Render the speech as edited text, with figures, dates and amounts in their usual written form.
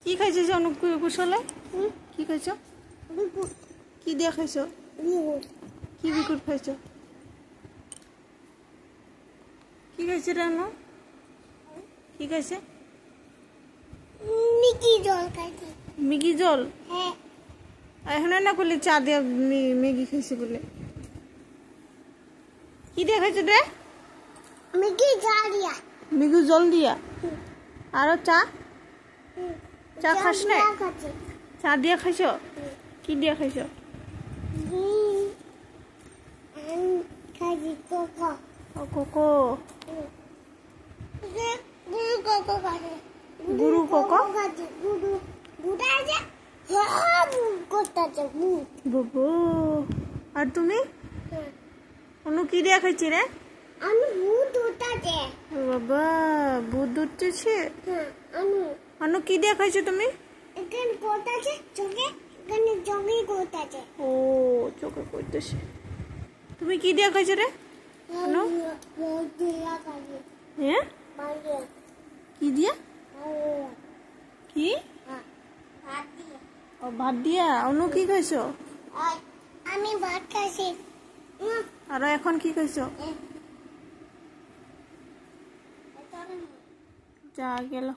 কি খাইছিস কুশলে? কি খাইছ? কি দিয়ে খাইছ? কি বিকুট খাইছ? কি খাইছে রানু? কি খাইছে? মিকি জল খাইছে। মিকি জল? হ্যাঁ। এখন না করলে চা দিয়ে ম্যাগি খাইছে বলে। কি দিয়ে খাইছে রে? মিকি জল দিয়া। মিকি জল দিয়া? আর চা? চা খাস না? চা দিয়ে খাইছ? কি দিয়ে খাইছ? খাইছি কোকো। ও কোকো। গুরু কোকো খাইছে। গুরু কোকো? খাইছে। গুরু বুড়া আছে। হ্যাঁ করতেছে বুট। বুবু। আর তুমি? অনু কি দিয়ে খাইছি রে? আমি বুট উঠাছে। বাবা বুট উঠতেছে? হ্যাঁ আমি। অনু কি দিয়ে খাইছো তুমি? এখানে করতেছে চোখে, এখানে চোখে করতেছে। ও চোখে করতেছে। তুমি কি দিয়ে খাইছো রে? অনু? হ্যাঁ? কি দিয়ে? কি? ও ভাত দিয়া। অনু কি খাইছো? আমি ভাত খাইছি। আর এখন কি খাইছো? যা গেল।